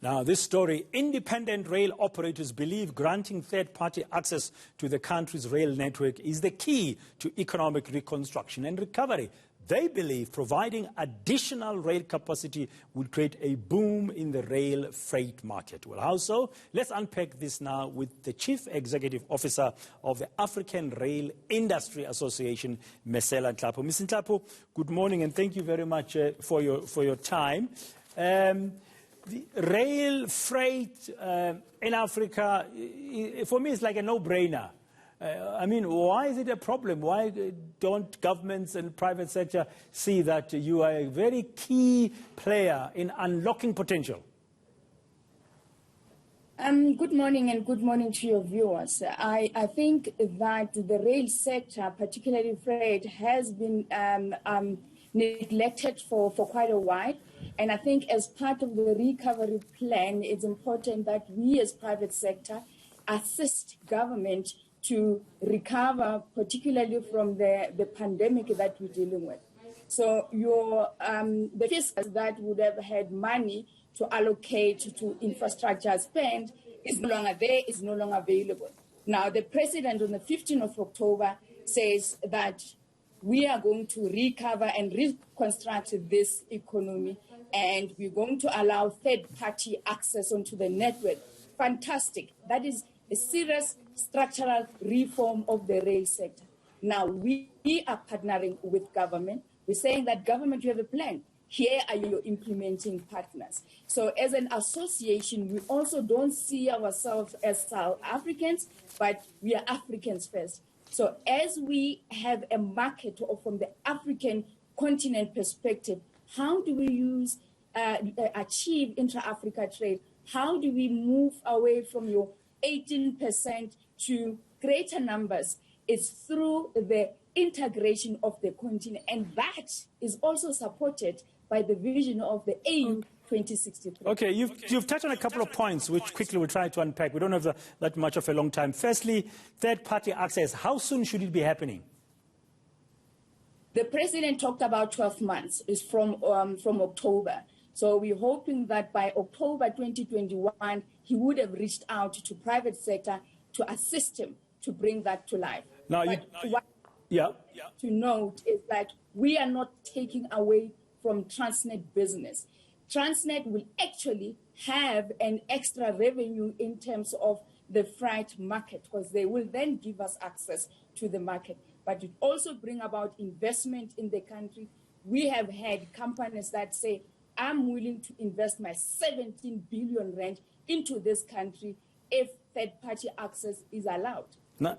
Now, this story, independent rail operators believe granting third-party access to the country's rail network is the key to economic reconstruction and recovery. They believe providing additional rail capacity will create a boom in the rail freight market. Well, how so? Let's unpack this now with the Chief Executive Officer of the African Rail Industry Association, Mesela Nhlapo. Ms. Nhlapo, good morning and thank you very much for your time. The rail freight in Africa, for me, it's like a no-brainer. I mean, why is it a problem? Why don't governments and private sector see that you are a very key player in unlocking potential? Good morning and good morning to your viewers. I think that the rail sector, particularly freight, has been neglected for quite a while. And I think as part of the recovery plan, it's important that we as private sector assist government to recover, particularly from the pandemic that we're dealing with. So the fiscus that would have had money to allocate to infrastructure spend is no longer there, is no longer available. Now, the president on the 15th of October says that we are going to recover and reconstruct this economy, and we're going to allow third-party access onto the network. Fantastic. That is a serious structural reform of the rail sector. Now, we are partnering with government. We're saying that government, you have a plan. Here are your implementing partners. So as an association, we also don't see ourselves as South Africans, but we are Africans first. So as we have a market from the African continent perspective, how do we achieve intra-Africa trade? How do we move away from your 18% to greater numbers? It's through the integration of the continent, and that is also supported by the vision of the AU 2063. Okay, you've touched on a couple of points which quickly we'll try to unpack. We don't have that much of a long time. Firstly, third-party access. How soon should it be happening? The president talked about 12 months. It's from October. So we're hoping that by October 2021, he would have reached out to private sector to assist him to bring that to life. Now, to note is that we are not taking away from Transnet business. Transnet will actually have an extra revenue in terms of the freight market, because they will then give us access to the market. But it also bring about investment in the country. We have had companies that say, I'm willing to invest my 17 billion rand into this country if third-party access is allowed.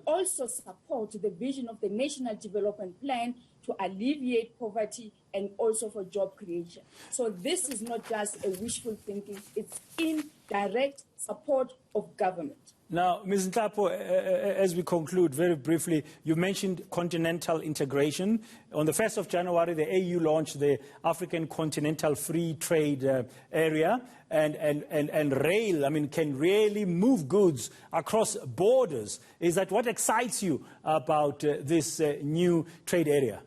Also support the vision of the National Development Plan to alleviate poverty and also for job creation. So this is not just a wishful thinking, it's in direct support of government. Now, Ms. Nhlapo, as we conclude very briefly, you mentioned continental integration. On the 1st of January, the AU launched the African Continental Free Trade Area, and rail, I mean, can really move goods across borders. Is that what excites you about this new trade area?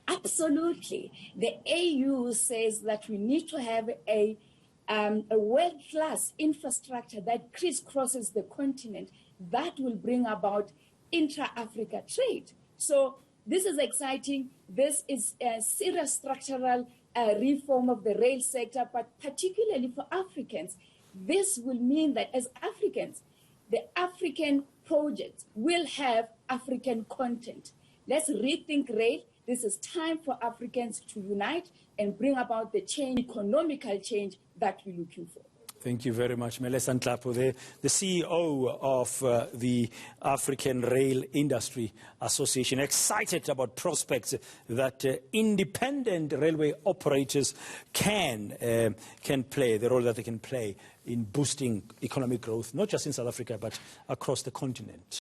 Absolutely. The AU says that we need to have a world-class infrastructure that crisscrosses the continent that will bring about intra-Africa trade. So this is exciting. This is a serious structural reform of the rail sector, but particularly for Africans. This will mean that as Africans, the African project will have African content. Let's rethink rail. This is time for Africans to unite and bring about the change, economical change that we're looking for. Thank you very much, Mesela Nhlapo, the CEO of the African Rail Industry Association. Excited about prospects that independent railway operators can play, the role that they can play in boosting economic growth, not just in South Africa, but across the continent.